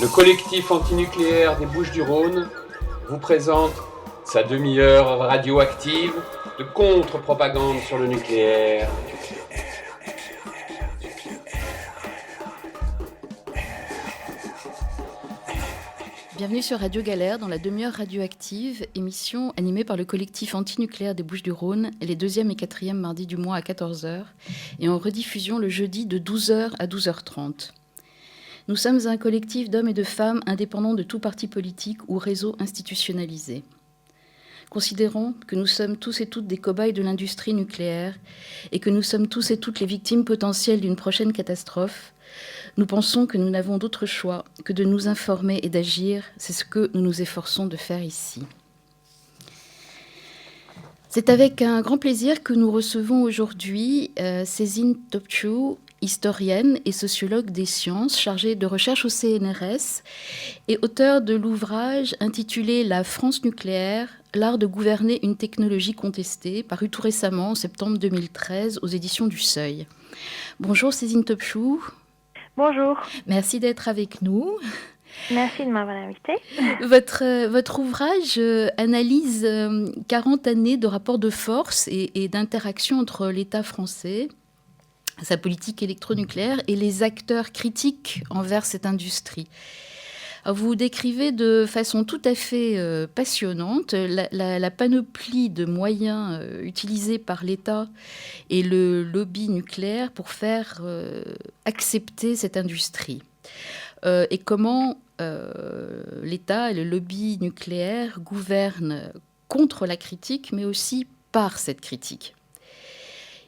Le collectif antinucléaire des Bouches-du-Rhône vous présente sa demi-heure radioactive de contre-propagande sur le nucléaire. Bienvenue sur Radio Galère dans la demi-heure radioactive, émission animée par le collectif antinucléaire des Bouches-du-Rhône les 2e et 4e mardis du mois à 14h et en rediffusion le jeudi de 12h à 12h30. Nous sommes un collectif d'hommes et de femmes indépendants de tout parti politique ou réseau institutionnalisé. Considérons que nous sommes tous et toutes des cobayes de l'industrie nucléaire et que nous sommes tous et toutes les victimes potentielles d'une prochaine catastrophe. Nous pensons que nous n'avons d'autre choix que de nous informer et d'agir. C'est ce que nous nous efforçons de faire ici. C'est avec un grand plaisir que nous recevons aujourd'hui Cézine Topçu, historienne et sociologue des sciences, chargée de recherche au CNRS et auteure de l'ouvrage intitulé « La France nucléaire, l'art de gouverner une technologie contestée », paru tout récemment en septembre 2013 aux éditions du Seuil. Bonjour Cézine Topçu. Bonjour. Merci d'être avec nous. Merci de m'avoir invitée. Votre ouvrage analyse 40 années de rapports de force et d'interaction entre l'État français, sa politique électronucléaire et les acteurs critiques envers cette industrie. Alors, vous décrivez de façon tout à fait passionnante la panoplie de moyens utilisés par l'État et le lobby nucléaire pour faire accepter cette industrie. Et comment l'État et le lobby nucléaire gouvernent contre la critique, mais aussi par cette critique.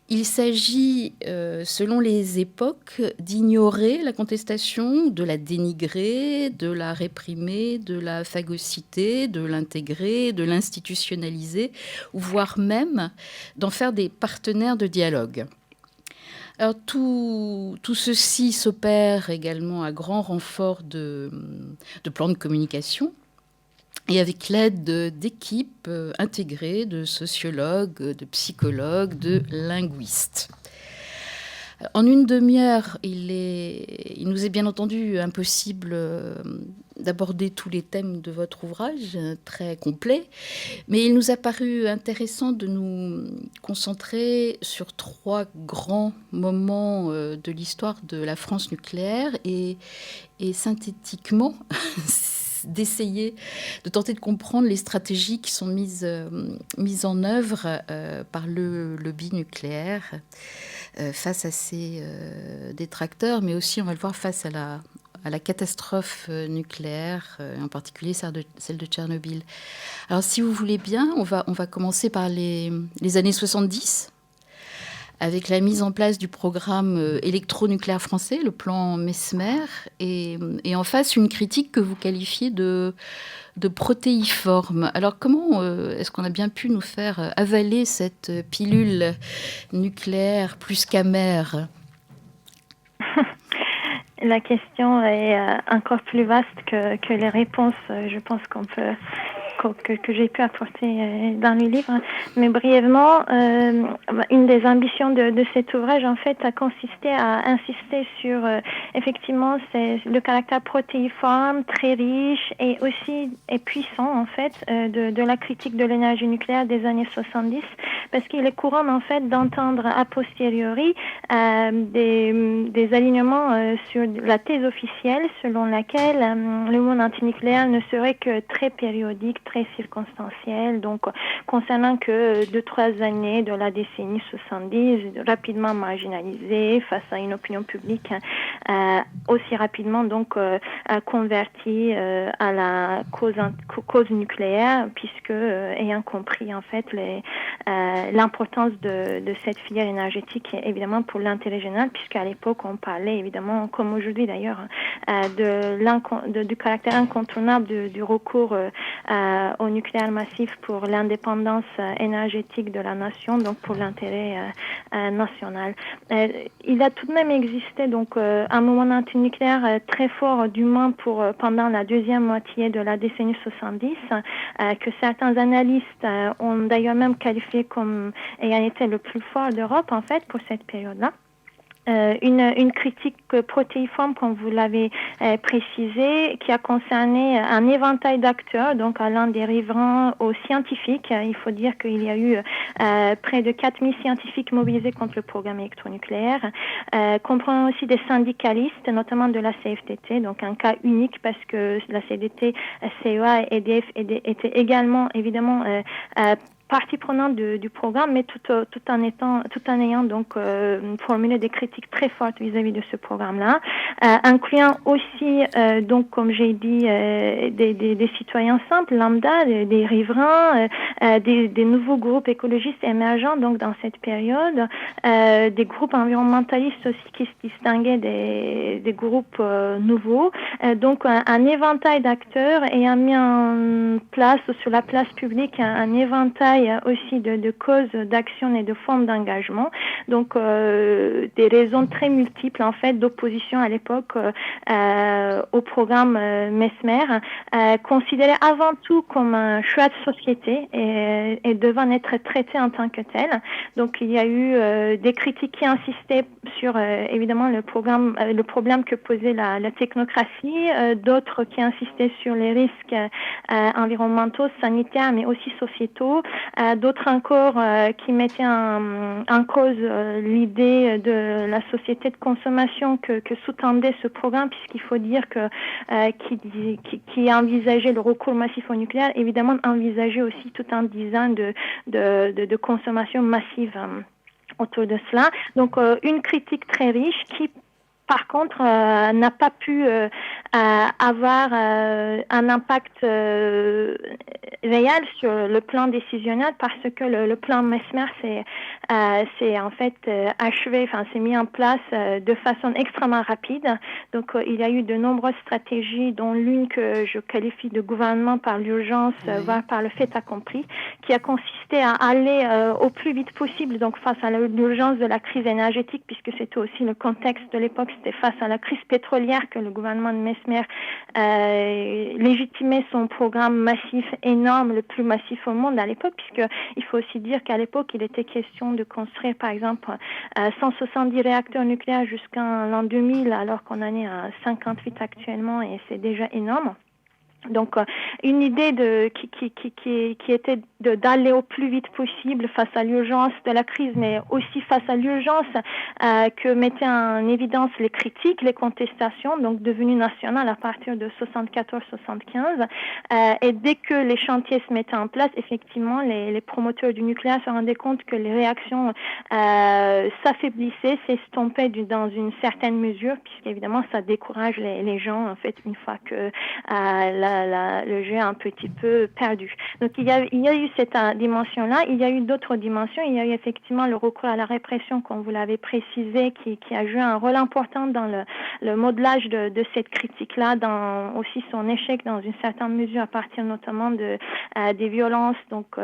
Il s'agit, selon les époques, d'ignorer la contestation, de la dénigrer, de la réprimer, de la phagocyter, de l'intégrer, de l'institutionnaliser, ou voire même d'en faire des partenaires de dialogue. Alors tout ceci s'opère également à grand renfort de plans de communication, et avec l'aide d'équipes intégrées de sociologues, de psychologues, de linguistes. En une demi-heure, il nous est bien entendu impossible d'aborder tous les thèmes de votre ouvrage, très complet, mais il nous a paru intéressant de nous concentrer sur 3 grands moments de l'histoire de la France nucléaire et synthétiquement d'essayer de tenter de comprendre les stratégies qui sont mises en œuvre par le lobby nucléaire face à ses détracteurs, mais aussi, on va le voir, face à la catastrophe nucléaire, en particulier celle de Tchernobyl. Alors, si vous voulez bien, on va commencer par les années 70, avec la mise en place du programme électronucléaire français, le plan Mesmer, et en face, une critique que vous qualifiez de protéiforme. Alors, comment est-ce qu'on a bien pu nous faire avaler cette pilule nucléaire plus qu'amère ? La question est encore plus vaste que les réponses, je pense que j'ai pu apporter dans le livre. Mais brièvement, une des ambitions de cet ouvrage, en fait, a consisté à insister sur, effectivement, c'est le caractère protéiforme, très riche et aussi puissant, en fait, de la critique de l'énergie nucléaire des années 70, parce qu'il est courant, en fait, d'entendre a posteriori des alignements sur la thèse officielle selon laquelle le monde antinucléaire ne serait que très périodique, très circonstanciel, donc concernant que 2-3 années de la décennie 70, rapidement marginalisé face à une opinion publique aussi rapidement donc convertie à la cause nucléaire, puisque ayant compris en fait l'importance de cette filière énergétique évidemment pour l'intérêt général, puisqu'à l'époque on parlait évidemment, comme aujourd'hui d'ailleurs, du caractère incontournable du recours au nucléaire massif pour l'indépendance énergétique de la nation, donc pour l'intérêt national. Il a tout de même existé donc un moment antinucléaire très fort, du moins pendant la deuxième moitié de la décennie 70, que certains analystes ont d'ailleurs même qualifié comme ayant été le plus fort d'Europe en fait pour cette période-là. une critique protéiforme, comme vous l'avez précisé, qui a concerné un éventail d'acteurs, donc allant des riverains aux scientifiques. Il faut dire qu'il y a eu près de 4000 scientifiques mobilisés contre le programme électronucléaire, comprenant aussi des syndicalistes, notamment de la CFDT, donc un cas unique parce que la CFDT, CEA et EDF étaient également, évidemment, partie prenante du programme, mais tout en ayant donc formulé des critiques très fortes vis-à-vis de ce programme-là, incluant aussi donc comme j'ai dit des citoyens simples, lambda, des riverains, des nouveaux groupes écologistes émergents donc dans cette période, des groupes environnementalistes aussi qui se distinguaient des groupes nouveaux, donc un éventail d'acteurs ayant mis en place sur la place publique un éventail aussi de causes, d'actions et de formes d'engagement. Donc, des raisons très multiples, en fait, d'opposition à l'époque au programme Mesmer, considéré avant tout comme un choix de société et devant être traité en tant que tel. Donc, il y a eu des critiques qui insistaient sur, évidemment, le problème que posait la technocratie, d'autres qui insistaient sur les risques environnementaux, sanitaires, mais aussi sociétaux, d'autres encore qui mettaient en cause l'idée de la société de consommation que sous-tendait ce programme, puisqu'il faut dire que qui envisageait le recours massif au nucléaire, évidemment envisageait aussi tout un design de consommation massive autour de cela. Donc une critique très riche qui par contre, n'a pas pu avoir un impact réel sur le plan décisionnel parce que le plan Mesmer s'est en fait achevé, enfin s'est mis en place de façon extrêmement rapide. Donc il y a eu de nombreuses stratégies, dont l'une que je qualifie de gouvernement par l'urgence, voire par le fait accompli, qui a consisté à aller au plus vite possible, donc face à l'urgence de la crise énergétique, puisque c'était aussi le contexte de l'époque. C'était face à la crise pétrolière que le gouvernement de Mesmer légitimait son programme massif énorme, le plus massif au monde à l'époque, puisqu'il faut aussi dire qu'à l'époque, il était question de construire, par exemple, 170 réacteurs nucléaires jusqu'en l'an 2000, alors qu'on en est à 58 actuellement, et c'est déjà énorme. Donc, une idée qui était d'aller au plus vite possible face à l'urgence de la crise, mais aussi face à l'urgence que mettaient en évidence les critiques, les contestations, donc devenues nationales à partir de 74-75. Et dès que les chantiers se mettaient en place, effectivement, les promoteurs du nucléaire se rendaient compte que les réactions s'affaiblissaient, s'estompaient dans une certaine mesure, puisqu'évidemment, ça décourage les gens, en fait, une fois que le jeu est un petit peu perdu. Donc il y a eu cette dimension-là. Il y a eu d'autres dimensions. Il y a eu effectivement le recours à la répression, comme vous l'avez précisé, qui a joué un rôle important dans le modelage de cette critique-là, dans aussi son échec dans une certaine mesure à partir notamment des violences donc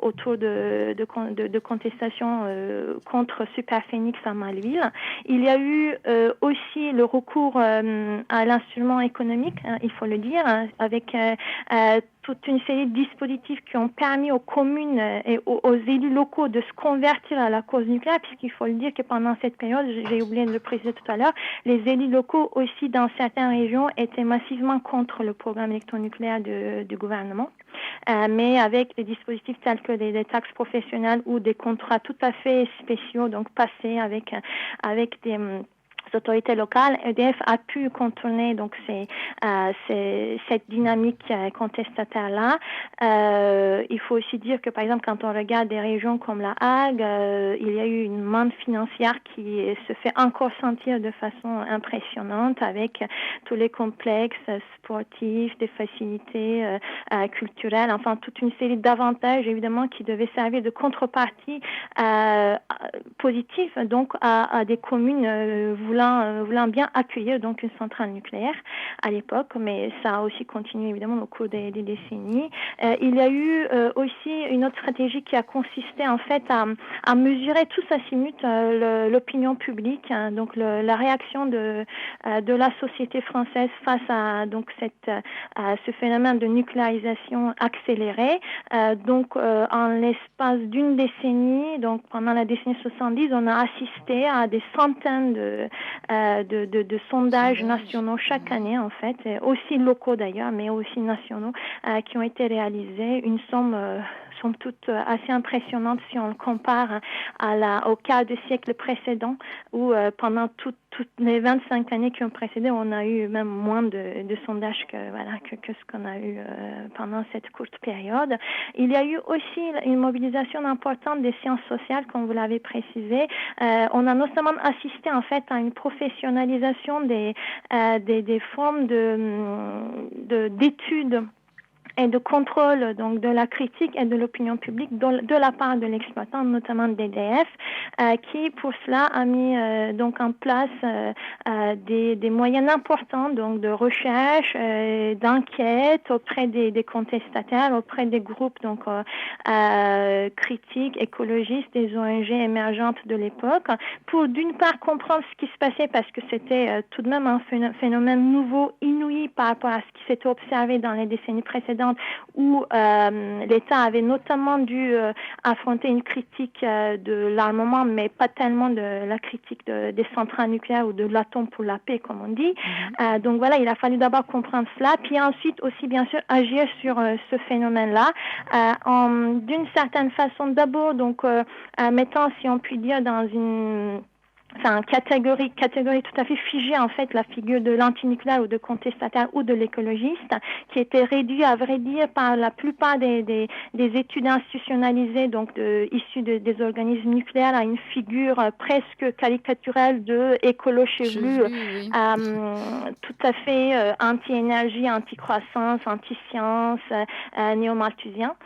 autour de contestations contre Superphénix à Malville. Il y a eu aussi le recours à l'instrument économique, il faut le dire, avec toute une série de dispositifs qui ont permis aux communes et aux élus locaux de se convertir à la cause nucléaire, puisqu'il faut le dire que pendant cette période, j'ai oublié de le préciser tout à l'heure, les élus locaux aussi dans certaines régions étaient massivement contre le programme électronucléaire du gouvernement, mais avec des dispositifs tels que des taxes professionnelles ou des contrats tout à fait spéciaux, donc passés avec des autorités locales, EDF a pu contourner donc cette dynamique contestataire-là. Il faut aussi dire que, par exemple, quand on regarde des régions comme la Hague, il y a eu une manne financière qui se fait encore sentir de façon impressionnante avec tous les complexes sportifs, des facilités culturelles, enfin toute une série d'avantages évidemment qui devaient servir de contrepartie positive donc à des communes voulant voulant bien accueillir donc une centrale nucléaire à l'époque, mais ça a aussi continué évidemment au cours des décennies. Il y a eu aussi une autre stratégie qui a consisté en fait à mesurer tous azimut l'opinion publique, hein, donc la réaction de la société française face à donc à ce phénomène de nucléarisation accélérée. En l'espace d'une décennie, donc pendant la décennie 70, on a assisté à des centaines de sondages nationaux chaque année en fait, aussi locaux d'ailleurs, mais aussi nationaux, qui ont été réalisés. Une somme toute assez impressionnante si on le compare au quart de siècle précédent où pendant toutes les 25 années qui ont précédé, on a eu même moins de sondages que ce qu'on a eu pendant cette courte période. Il y a eu aussi une mobilisation importante des sciences sociales, comme vous l'avez précisé. On a notamment assisté en fait à une professionnalisation des formes d'études et de contrôle donc de la critique et de l'opinion publique de la part de l'exploitant, notamment d'EDF, qui pour cela a mis donc en place des moyens importants donc de recherche, d'enquête auprès des contestataires, auprès des groupes donc critiques, écologistes, des ONG émergentes de l'époque, pour d'une part comprendre ce qui se passait parce que c'était tout de même un phénomène nouveau, inouï par rapport à ce qui s'était observé dans les décennies précédentes, où l'État avait notamment dû affronter une critique de l'armement, mais pas tellement de la critique des centrales nucléaires ou de l'atome pour la paix, comme on dit. Donc voilà, il a fallu d'abord comprendre cela, puis ensuite aussi bien sûr agir sur ce phénomène-là, d'une certaine façon d'abord donc mettant, si on peut dire, dans une catégorie tout à fait figée en fait la figure de l'antinucléaire ou de contestataire ou de l'écologiste, qui était réduit à vrai dire par la plupart des études institutionnalisées donc issues des organismes nucléaires à une figure presque caricaturale de écolo chevelu, oui. Tout à fait anti-énergie, anti-croissance, anti-science, néo-malthusien,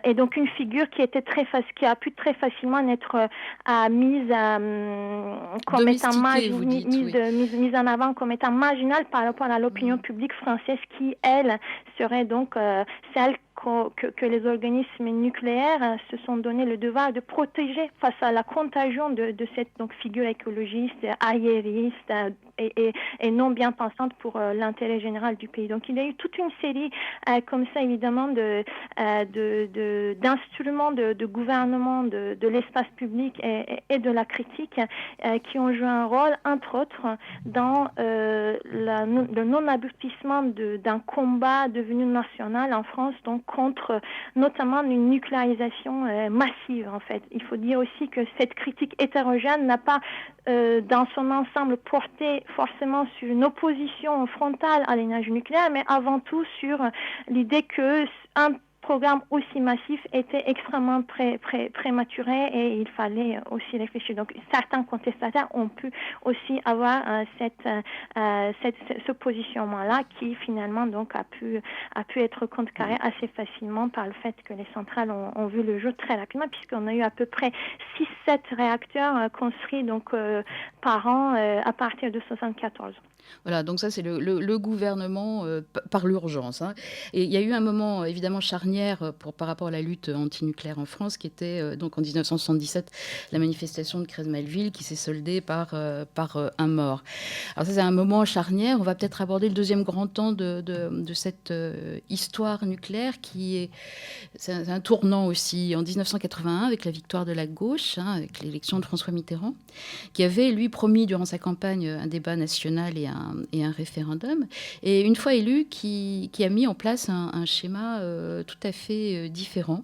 et donc une figure qui a pu très facilement être mise comme étant mise en avant comme étant marginale par rapport à l'opinion publique française qui, elle, serait donc celle que les organismes nucléaires se sont donné le devoir de protéger face à la contagion de cette donc figure écologiste, arriériste et non bien pensante pour l'intérêt général du pays. Donc il y a eu toute une série comme ça évidemment d'instruments de gouvernement de l'espace public et de la critique qui ont joué un rôle entre autres dans le non-aboutissement d'un combat devenu national en France, donc contre notamment une nucléarisation massive en fait. Il faut dire aussi que cette critique hétérogène n'a pas dans son ensemble porté forcément sur une opposition frontale à l'énergie nucléaire, mais avant tout sur l'idée que un programme aussi massif était extrêmement prématuré et il fallait aussi réfléchir. Donc certains contestataires ont pu aussi avoir ce positionnement-là qui finalement donc a pu être contrecarré assez facilement par le fait que les centrales ont vu le jour très rapidement, puisqu'on a eu à peu près 6-7 réacteurs construits donc par an à partir de 1974. Voilà, donc ça c'est le gouvernement par l'urgence. Hein. Et il y a eu un moment évidemment charnière par rapport à la lutte antinucléaire en France, qui était donc en 1977 la manifestation de Creys-Malville, qui s'est soldée par un mort. Alors ça c'est un moment charnière. On va peut-être aborder le deuxième grand temps de cette histoire nucléaire, c'est un tournant aussi en 1981 avec la victoire de la gauche, hein, avec l'élection de François Mitterrand, qui avait lui promis durant sa campagne un débat national et un référendum. Et une fois élu, qui a mis en place un schéma tout à fait différent,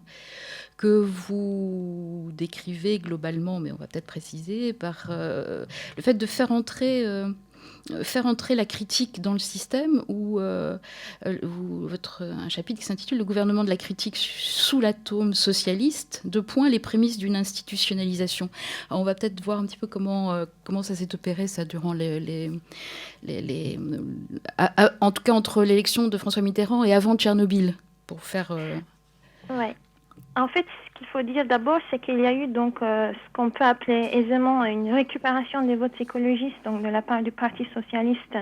que vous décrivez globalement, mais on va peut-être préciser, par le fait de faire entrer la critique dans le système, ou un chapitre qui s'intitule « Le gouvernement de la critique sous l'atome socialiste, les prémices d'une institutionnalisation ». Alors on va peut-être voir un petit peu comment ça s'est opéré, ça, durant en tout cas entre l'élection de François Mitterrand et avant Tchernobyl, pour faire... Ouais. En fait, qu'il faut dire d'abord, c'est qu'il y a eu donc ce qu'on peut appeler aisément une récupération des votes écologistes, donc de la part du Parti socialiste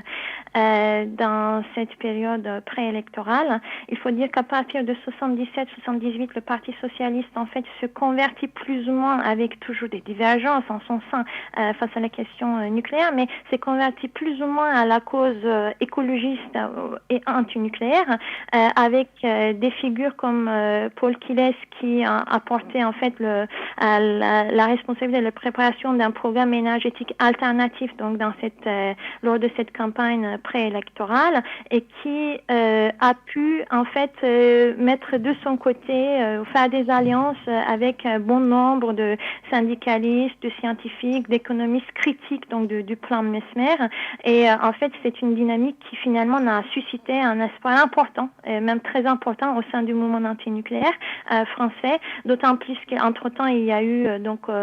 dans cette période préélectorale. Il faut dire qu'à partir de 77-78, le Parti socialiste en fait se convertit plus ou moins, avec toujours des divergences en son sein face à la question nucléaire, mais s'est converti plus ou moins à la cause écologiste et antinucléaire, avec des figures comme Paul Quilès qui a apporté en fait la responsabilité de la préparation d'un programme énergétique alternatif donc lors de cette campagne préélectorale, et qui a pu en fait mettre de son côté, faire des alliances avec un bon nombre de syndicalistes, de scientifiques, d'économistes critiques donc du plan Mesmer. Et en fait, c'est une dynamique qui finalement a suscité un espoir important, même très important au sein du mouvement antinucléaire français, d'autant plus qu'entre-temps, il y a eu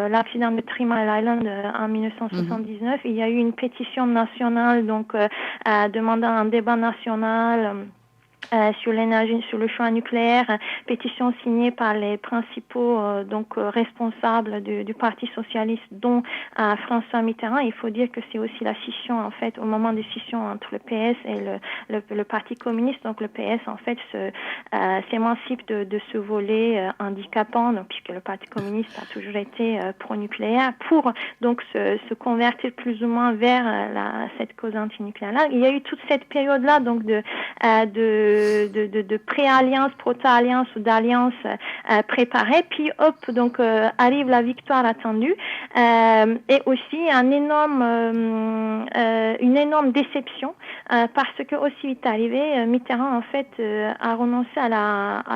l'accident de 3 Mile Island en 1979. Il y a eu une pétition nationale donc demandant un débat national sur l'énergie, sur le choix nucléaire, pétition signée par les principaux responsables du Parti socialiste, dont François Mitterrand. Il faut dire que c'est aussi la scission en fait, au moment des scissions entre le PS et le Parti communiste. Donc le PS en fait s'émancipe de ce volet handicapant, donc, puisque le Parti communiste a toujours été pro-nucléaire, pour donc se convertir plus ou moins vers cette cause antinucléaire-là. Il y a eu toute cette période-là donc de pré-alliance, proto-alliance ou d'alliance préparée, puis hop, donc arrive la victoire attendue, et aussi une énorme déception, parce que aussi vite arrivé, Mitterrand en fait a renoncé à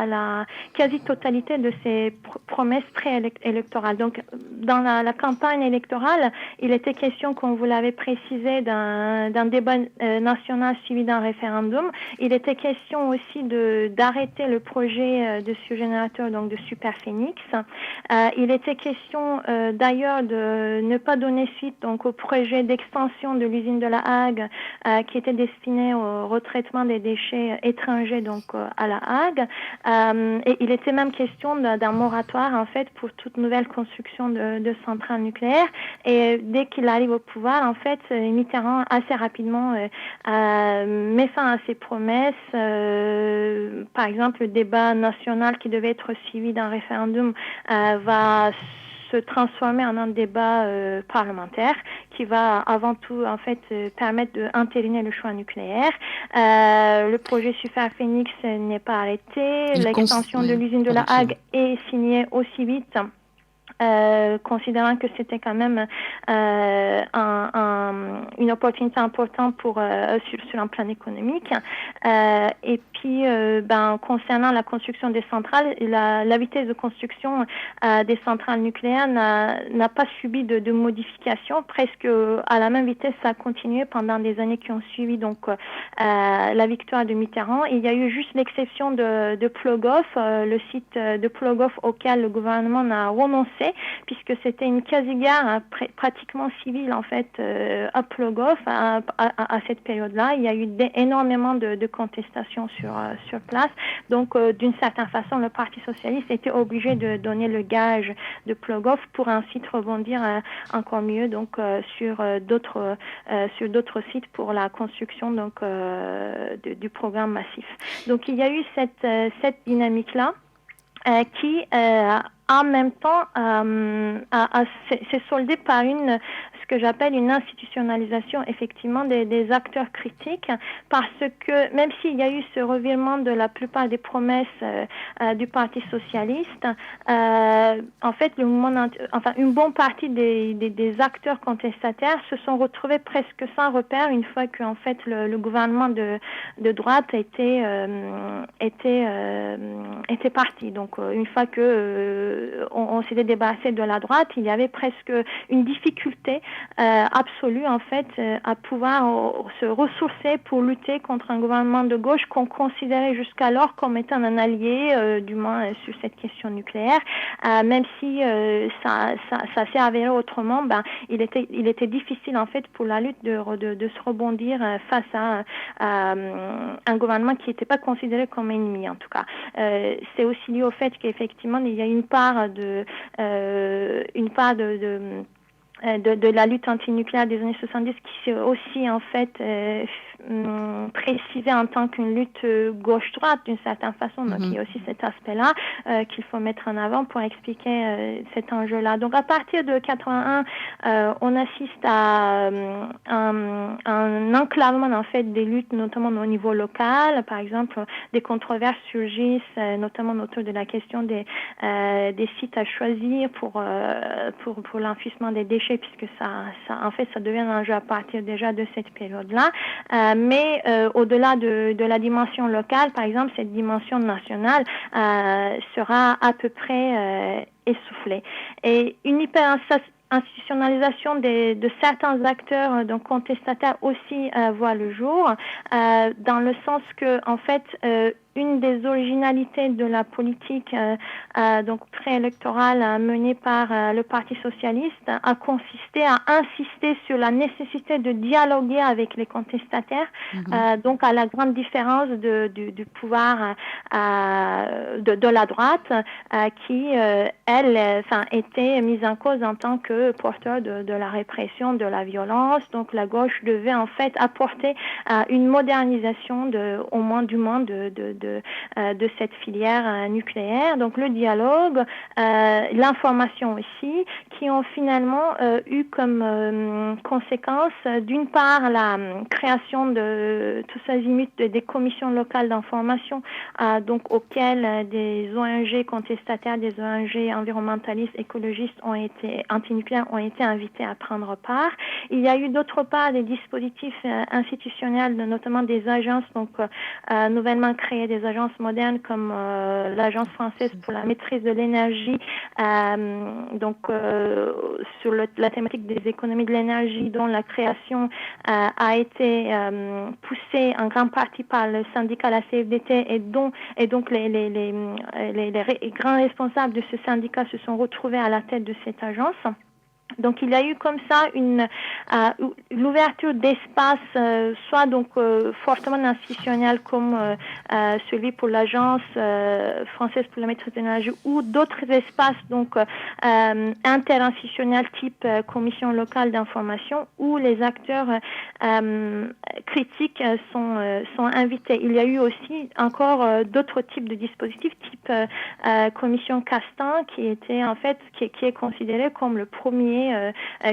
la quasi-totalité de ses promesses préélectorales. Donc dans la campagne électorale, il était question, comme vous l'avez précisé, d'un débat national suivi d'un référendum. Il était question aussi d'arrêter le projet de ce générateur donc de Superphénix. Il était question d'ailleurs de ne pas donner suite donc au projet d'extension de l'usine de La Hague qui était destiné au retraitement des déchets étrangers donc à La Hague. Et il était même question d'un moratoire en fait pour toute nouvelle construction de centrales nucléaires. Et dès qu'il arrive au pouvoir, en fait, Mitterrand assez rapidement met fin à ses promesses. Par exemple, le débat national qui devait être suivi d'un référendum va se transformer en un débat parlementaire qui va avant tout en fait permettre d'entériner le choix nucléaire. Le projet Superphénix n'est pas arrêté. L'extension de l'usine de La Hague est signée aussi vite. Considérant que c'était quand même une opportunité importante sur un plan économique. Et puis, concernant la construction des centrales, la vitesse de construction des centrales nucléaires n'a pas subi de modification. Presque à la même vitesse, ça a continué pendant des années qui ont suivi donc la victoire de Mitterrand. Il y a eu juste l'exception de Plogoff, le site de Plogoff auquel le gouvernement a renoncé, puisque c'était une quasi-guerre pratiquement civile en fait à Plogoff à cette période-là. Il y a eu énormément de contestations sur place. Donc d'une certaine façon, le Parti socialiste était obligé de donner le gage de Plogoff pour ensuite rebondir encore mieux donc sur d'autres sites pour la construction donc du programme massif. Donc il y a eu cette dynamique-là qui en même temps s'est soldée par ce que j'appelle une institutionnalisation effectivement des acteurs critiques, parce que même s'il y a eu ce revirement de la plupart des promesses du Parti socialiste, en fait une bonne partie des acteurs contestataires se sont retrouvés presque sans repère une fois que en fait le gouvernement de droite était parti. Donc une fois que on s'était débarrassé de la droite, il y avait presque une difficulté absolue en fait à pouvoir se ressourcer pour lutter contre un gouvernement de gauche qu'on considérait jusqu'alors comme étant un allié, du moins sur cette question nucléaire, même si ça s'est avéré autrement. Il était difficile en fait pour la lutte de se rebondir face à un gouvernement qui n'était pas considéré comme ennemi en tout cas. C'est aussi lié au fait qu'effectivement il y a une part de la lutte antinucléaire des années 70 qui s'est aussi en fait précisée en tant qu'une lutte gauche-droite d'une certaine façon. Donc il y a aussi cet aspect-là qu'il faut mettre en avant pour expliquer cet enjeu-là. Donc à partir de 81, on assiste à un enclavement en fait des luttes, notamment au niveau local. Par exemple, des controverses surgissent, notamment autour de la question des sites à choisir pour l'enfouissement des déchets, puisque ça devient un enjeu à partir déjà de cette période-là. Mais au-delà de la dimension locale, par exemple, cette dimension nationale sera à peu près essoufflée. Et une institutionnalisation de certains acteurs donc contestataires aussi voit le jour, dans le sens que en fait une des originalités de la politique donc préélectorale menée par le Parti socialiste a consisté à insister sur la nécessité de dialoguer avec les contestataires, donc à la grande différence du pouvoir de la droite qui était mise en cause en tant que porteur de la répression, de la violence. Donc la gauche devait en fait apporter une modernisation au moins de cette filière nucléaire. Donc le dialogue, l'information aussi, qui ont finalement eu comme conséquence d'une part la création de tous azimuts des commissions locales d'information, donc auxquelles des ONG contestataires, des ONG environnementalistes, écologistes antinucléaires ont été invités à prendre part. Il y a eu d'autre part des dispositifs institutionnels, notamment des agences, donc nouvellement créées, des agences modernes comme l'Agence française pour la maîtrise de l'énergie, donc sur la thématique des économies de l'énergie, dont la création a été poussée en grande partie par le syndicat la CFDT et donc les grands responsables de ce syndicat se sont retrouvés à la tête de cette agence. Donc il y a eu comme ça l'ouverture d'espaces, soit donc fortement institutionnels comme celui pour l'agence française pour la maîtrise de l'énergie, ou d'autres espaces donc interinstitutionnels type commission locale d'information, où les acteurs critiques sont invités. Il y a eu aussi encore d'autres types de dispositifs type commission Castan, qui est considéré comme le premier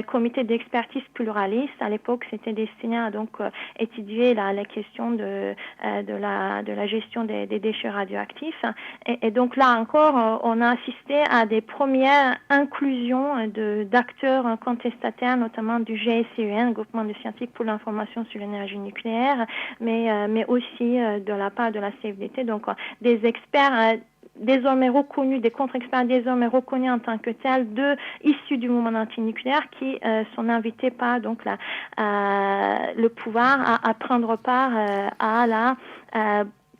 comité d'expertise pluraliste. À l'époque, c'était destiné à donc étudier la question de la gestion des déchets radioactifs. Et donc là encore, on a assisté à des premières inclusions d'acteurs contestataires, notamment du GSCEN, Groupement de scientifiques pour l'information sur l'énergie nucléaire, mais aussi de la part de la CFDT, donc des experts désormais reconnus, des contre-experts désormais reconnus en tant que tels, issus du mouvement antinucléaire, qui sont invités par donc le pouvoir à prendre part à la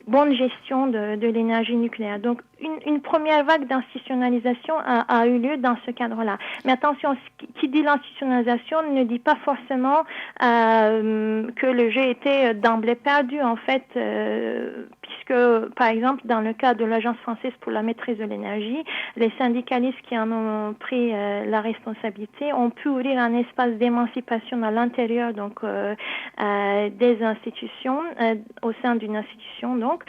bonne gestion de l'énergie nucléaire. Donc une première vague d'institutionnalisation a eu lieu dans ce cadre-là. Mais attention, qui dit l'institutionnalisation ne dit pas forcément que le jeu était d'emblée perdu, en fait, puisque, par exemple, dans le cas de l'Agence française pour la maîtrise de l'énergie, les syndicalistes qui en ont pris la responsabilité ont pu ouvrir un espace d'émancipation à l'intérieur donc des institutions, au sein d'une institution donc,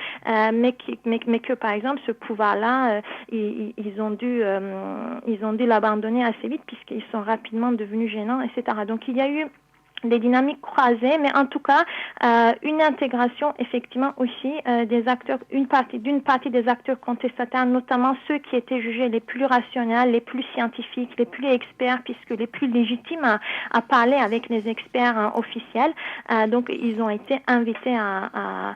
mais que par exemple ce pouvoir-là, ils ont dû l'abandonner assez vite puisqu'ils sont rapidement devenus gênants, etc. Donc il y a eu des dynamiques croisées, mais en tout cas une intégration effectivement aussi des acteurs, d'une partie des acteurs contestataires, notamment ceux qui étaient jugés les plus rationnels, les plus scientifiques, les plus experts, puisque les plus légitimes à parler avec les experts officiels. Donc ils ont été invités à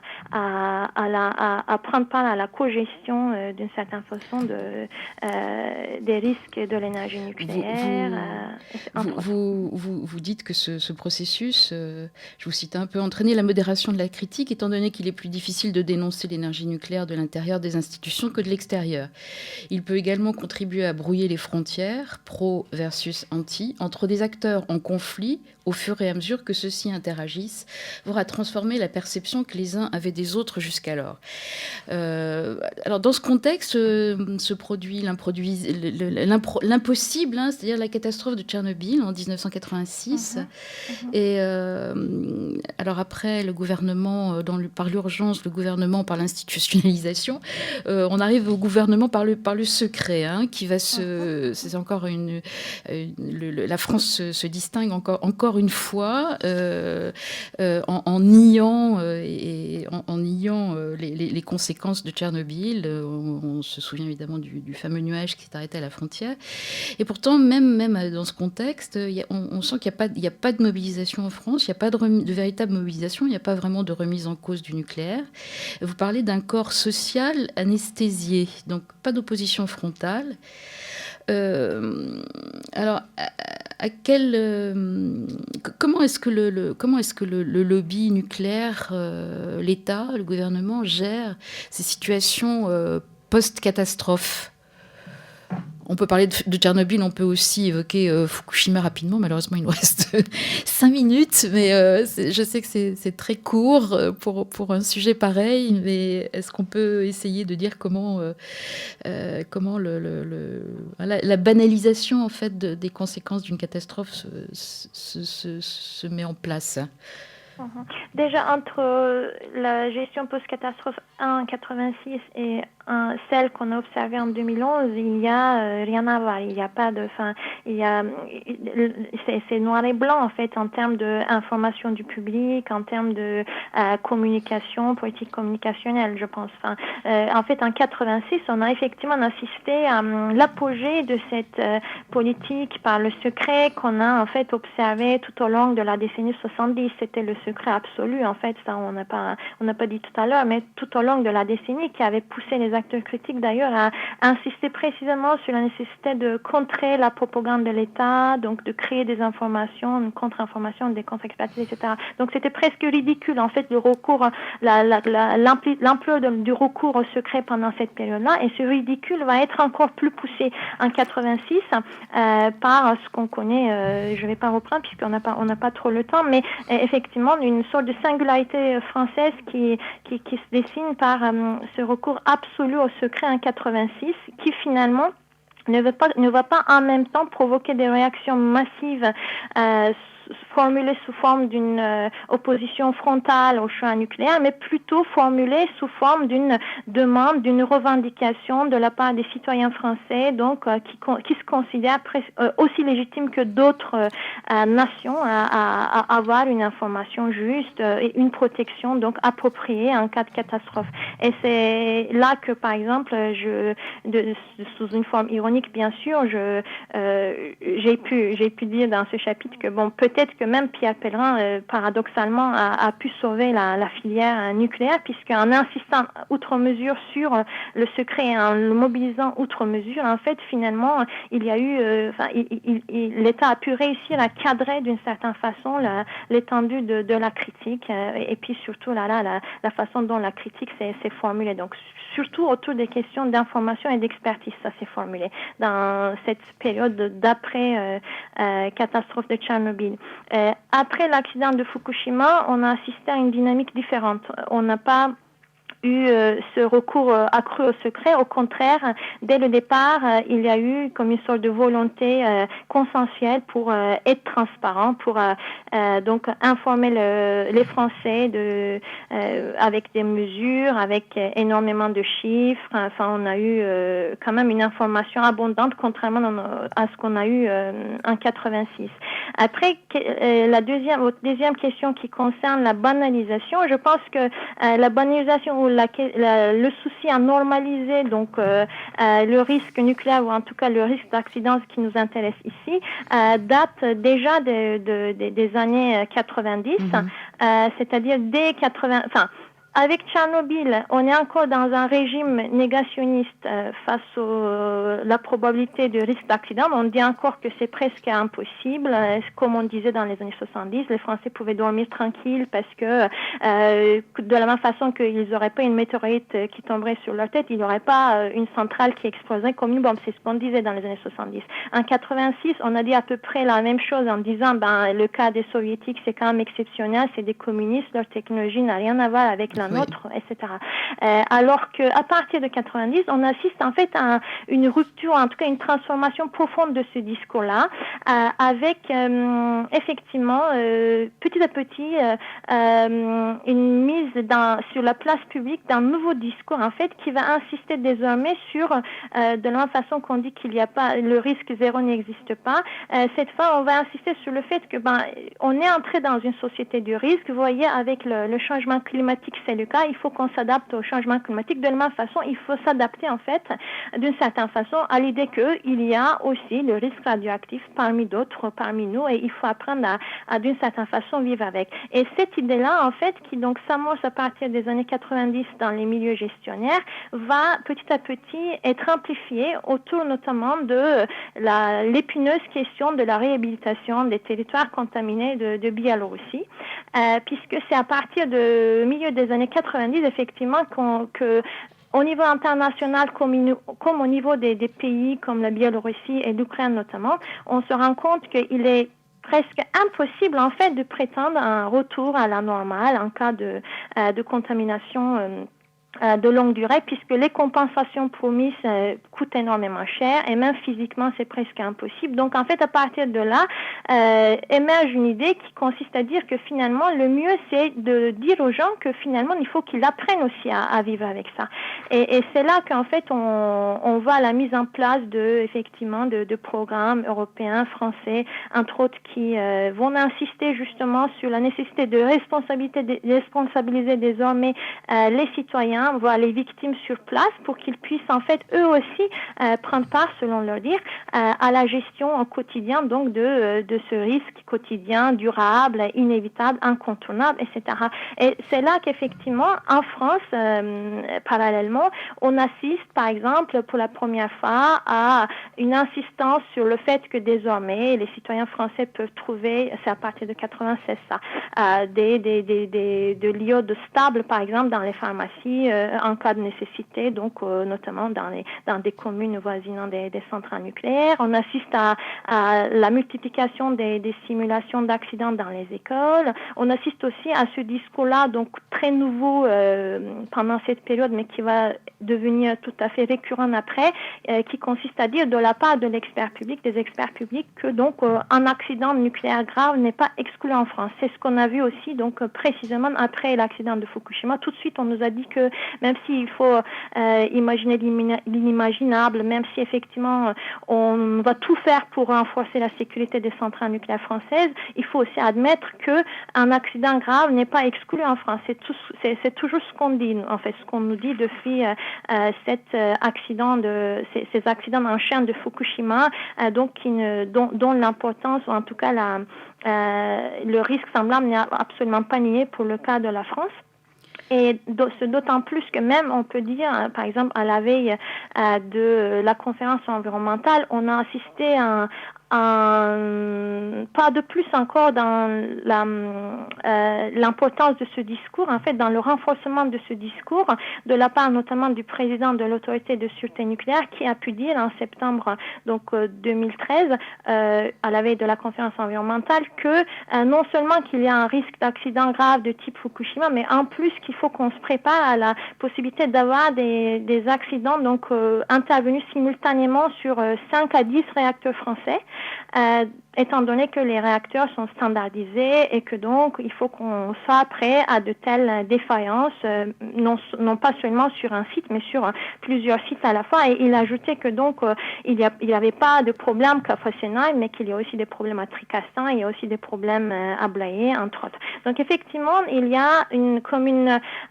prendre part à la co-gestion d'une certaine façon des risques de l'énergie nucléaire. Vous dites que ce processus, je vous cite un peu, entraîner la modération de la critique, étant donné qu'il est plus difficile de dénoncer l'énergie nucléaire de l'intérieur des institutions que de l'extérieur. Il peut également contribuer à brouiller les frontières, pro versus anti, entre des acteurs en conflit au fur et à mesure que ceux-ci interagissent, voire à transformer la perception que les uns avaient des autres jusqu'alors. Alors dans ce contexte se produit l'impossible, c'est-à-dire la catastrophe de Tchernobyl en 1986. Et alors après, le gouvernement, par l'urgence, le gouvernement par l'institutionnalisation, on arrive au gouvernement par le secret, qui va c'est encore la France se distingue encore une fois en niant les conséquences de Tchernobyl. On se souvient évidemment du fameux nuage qui s'est arrêté à la frontière. Et pourtant, même dans ce contexte, on sent qu'il n'y a pas de mobilisation en France, il n'y a pas de véritable mobilisation, il n'y a pas vraiment de remise en cause du nucléaire. Vous parlez d'un corps social anesthésié, donc pas d'opposition frontale. Alors, comment est-ce que le lobby nucléaire, l'État, le gouvernement gère ces situations post-catastrophe ? On peut parler de Tchernobyl, on peut aussi évoquer Fukushima rapidement. Malheureusement, il nous reste 5 minutes, mais je sais que c'est très court pour un sujet pareil. Mais est-ce qu'on peut essayer de dire comment la banalisation en fait des conséquences d'une catastrophe se met en place ? Déjà, entre la gestion post-catastrophe 1-86 et celle qu'on a observée en 2011, il n'y a rien à voir. Il n'y a pas de... c'est noir et blanc, en fait, en termes d'information du public, en termes de communication, politique communicationnelle, je pense. En fait, en 86, on a effectivement assisté à l'apogée de cette politique par le secret qu'on a, en fait, observé tout au long de la décennie 70. C'était le secret absolu, en fait, ça on n'a pas dit tout à l'heure, mais tout au long de la décennie, qui avait poussé les acteurs critiques d'ailleurs à insister précisément sur la nécessité de contrer la propagande de l'État, donc de créer des informations, une contre-information, des contre-expertises, etc. Donc c'était presque ridicule en fait le recours, l'ampleur du recours au secret pendant cette période-là, et ce ridicule va être encore plus poussé en 86 par ce qu'on connaît, je ne vais pas reprendre puisqu'on n'a pas trop le temps, mais effectivement une sorte de singularité française qui se dessine par ce recours absolu au secret en 86, qui finalement ne va pas en même temps provoquer des réactions massives formulées sous forme d'une opposition frontale au choix nucléaire, mais plutôt formulées sous forme d'une demande, d'une revendication de la part des citoyens français, donc qui se considèrent aussi légitimes que d'autres nations à avoir une information juste et une protection donc appropriée en cas de catastrophe. Et c'est là que, par exemple, sous une forme ironique, bien sûr, j'ai pu dire dans ce chapitre que bon, peut-être que même Pierre Pellegrin, paradoxalement, a pu sauver la filière nucléaire, puisqu'en insistant outre mesure sur le secret et en le mobilisant outre mesure, en fait, finalement, il y a eu, l'État a pu réussir à cadrer d'une certaine façon l'étendue de la critique, et puis surtout la façon dont la critique s'est formulée. Donc, surtout autour des questions d'information et d'expertise, ça s'est formulé dans cette période d'après catastrophe de Tchernobyl. Après l'accident de Fukushima, on a assisté à une dynamique différente. On n'a pas eu ce recours accru au secret. Au contraire, dès le départ, il y a eu comme une sorte de volonté consensuelle pour être transparent, pour donc informer les Français avec des mesures, avec énormément de chiffres. Enfin, on a eu quand même une information abondante, contrairement à ce qu'on a eu en 86. Après, votre deuxième question qui concerne la banalisation, je pense que la banalisation ou le souci à normaliser donc le risque nucléaire ou en tout cas le risque d'accident qui nous intéresse ici date déjà des années 90, c'est-à-dire dès 80. Enfin, avec Tchernobyl, on est encore dans un régime négationniste face à la probabilité de risque d'accident. On dit encore que c'est presque impossible. Comme on disait dans les années 70, les Français pouvaient dormir tranquilles parce que de la même façon qu'ils n'auraient pas une météorite qui tomberait sur leur tête, il n'y aurait pas une centrale qui exploserait comme une bombe. C'est ce qu'on disait dans les années 70. En 86, on a dit à peu près la même chose en disant le cas des soviétiques, c'est quand même exceptionnel, c'est des communistes, leur technologie n'a rien à voir avec la nôtre, etc. Alors qu'à partir de 90, on assiste en fait à une rupture, en tout cas une transformation profonde de ce discours-là, avec effectivement petit à petit une mise sur la place publique d'un nouveau discours en fait qui va insister désormais sur de la même façon qu'on dit qu'il n'y a pas le risque zéro n'existe pas. Cette fois, on va insister sur le fait que on est entré dans une société du risque. Vous voyez, avec le changement climatique, c'est le cas. Il faut qu'on s'adapte au changement climatique. De la même façon, il faut s'adapter en fait, d'une certaine façon, à l'idée qu'il y a aussi le risque radioactif parmi d'autres, parmi nous, et il faut apprendre à d'une certaine façon vivre avec. Et cette idée-là, en fait, qui donc s'amorce à partir des années 90 dans les milieux gestionnaires, va petit à petit être amplifiée autour notamment de l'épineuse question de la réhabilitation des territoires contaminés de Biélorussie, puisque c'est à partir du milieu des années 90, effectivement, que au niveau international, comme au niveau des pays comme la Biélorussie et l'Ukraine notamment, on se rend compte qu'il est presque impossible en fait de prétendre un retour à la normale en cas de contamination de longue durée, puisque les compensations promises coûtent énormément cher et même physiquement c'est presque impossible. Donc en fait à partir de là émerge une idée qui consiste à dire que finalement le mieux c'est de dire aux gens que finalement il faut qu'ils apprennent aussi à vivre avec ça. Et c'est là qu'en fait on voit la mise en place effectivement de programmes européens, français, entre autres qui vont insister justement sur la nécessité de responsabiliser désormais les citoyens, voire les victimes sur place, pour qu'ils puissent en fait eux aussi prendre part, selon leur dire, à la gestion au quotidien donc de ce risque quotidien, durable, inévitable, incontournable, etc. Et c'est là qu'effectivement en France, parallèlement, on assiste par exemple pour la première fois à une insistance sur le fait que désormais les citoyens français peuvent trouver, c'est à partir de 96 ça, de l'iode stable par exemple dans les pharmacies en cas de nécessité, donc notamment dans des communes voisinant des centrales nucléaires. On assiste à la multiplication des simulations d'accidents dans les écoles. On assiste aussi à ce discours-là, donc très nouveau pendant cette période, mais qui va devenir tout à fait récurrent après, qui consiste à dire de la part de des experts publics, que donc un accident nucléaire grave n'est pas exclu en France. C'est ce qu'on a vu aussi, donc précisément après l'accident de Fukushima. Tout de suite, on nous a dit que même s'il faut imaginer l'inimaginable, même si effectivement on va tout faire pour renforcer la sécurité des centrales nucléaires françaises, il faut aussi admettre qu'un accident grave n'est pas exclu en France. C'est toujours ce qu'on dit, en fait, ce qu'on nous dit depuis ces accidents en chaîne de Fukushima, donc dont l'importance, ou en tout cas le risque semblable n'est absolument pas nié pour le cas de la France. Et d'autant plus que même, on peut dire, par exemple, à la veille de la conférence environnementale, on a assisté à pas de plus encore dans l'importance de ce discours, en fait, dans le renforcement de ce discours, de la part notamment du président de l'autorité de sûreté nucléaire, qui a pu dire en septembre 2013, à la veille de la conférence environnementale, que non seulement qu'il y a un risque d'accident grave de type Fukushima, mais en plus qu'il faut qu'on se prépare à la possibilité d'avoir des accidents intervenus simultanément sur 5 à 10 réacteurs français, étant donné que les réacteurs sont standardisés et que donc il faut qu'on soit prêt à de telles défaillances, non pas seulement sur un site, mais sur plusieurs sites à la fois. Et il ajoutait que donc il n'y avait pas de problème qu'à Fessenheim, mais qu'il y a aussi des problèmes à Tricastin, il y a aussi des problèmes à Blaye, entre autres. Donc effectivement, il y a une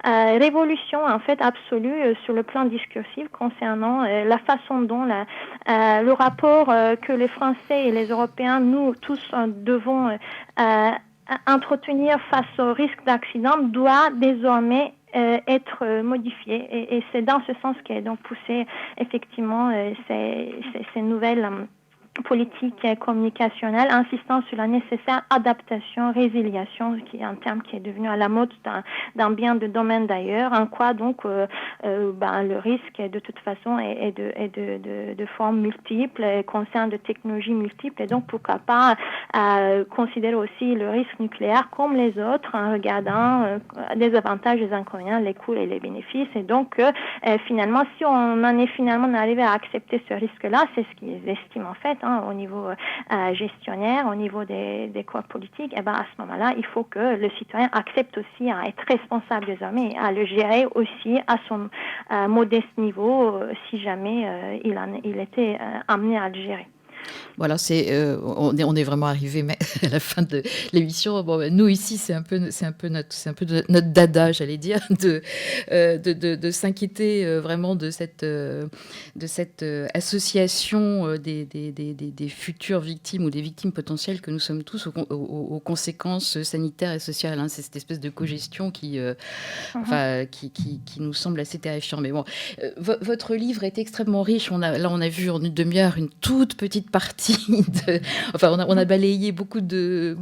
révolution en fait absolue sur le plan discursif concernant la façon dont le rapport que les Français et les Européens, nous tous devons entretenir face au risque d'accident doit désormais être modifié. Et c'est dans ce sens qu'est donc poussé effectivement ces nouvelles politique communicationnelle, insistant sur la nécessaire adaptation, résiliation, qui est un terme qui est devenu à la mode dans bien de domaines d'ailleurs, en quoi donc le risque de toute façon est de formes multiples, concerne de technologies multiples, et donc pourquoi pas considérer aussi le risque nucléaire comme les autres, en regardant des avantages, des inconvénients, les coûts et les bénéfices, et donc finalement, si on en est finalement arrivé à accepter ce risque-là, c'est ce qu'ils estiment en fait, au niveau gestionnaire, au niveau des corps politiques, et à ce moment-là, il faut que le citoyen accepte aussi à être responsable désormais, à le gérer aussi à son modeste niveau, si jamais il était amené à le gérer. Voilà, on est vraiment arrivé à la fin de l'émission. Bon, nous ici, c'est un peu notre dada, j'allais dire, de s'inquiéter vraiment de cette association des futures victimes ou des victimes potentielles que nous sommes tous aux conséquences sanitaires et sociales. C'est cette espèce de cogestion qui nous semble assez terrifiant. Mais bon, votre livre est extrêmement riche. On a vu en une demi-heure une toute petite partie on a balayé beaucoup de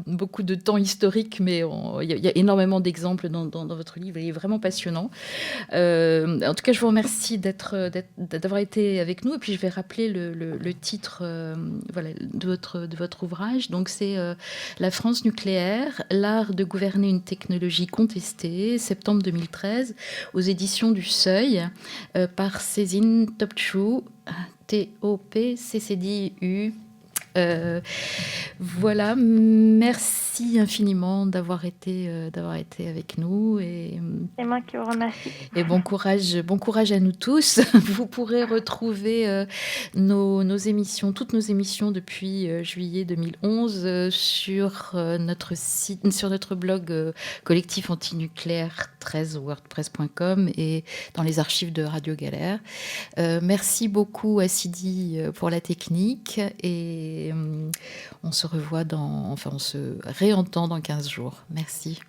temps historique, mais il y a énormément d'exemples dans votre livre. Il est vraiment passionnant. En tout cas, je vous remercie d'avoir été avec nous. Et puis, je vais rappeler le titre de votre ouvrage. Donc, c'est La France nucléaire, l'art de gouverner une technologie contestée, septembre 2013, aux éditions du Seuil, par Cézine Topçu, Topcdu. Voilà, merci infiniment d'avoir été avec nous. C'est moi qui vous remercie. Et bon courage à nous tous. Vous pourrez retrouver toutes nos émissions depuis juillet 2011 sur notre site, sur notre blog collectif antinucléaire 13wordpress.com et dans les archives de Radio Galère. Merci beaucoup à Sidi pour la technique et on se réentend dans 15 jours. Merci.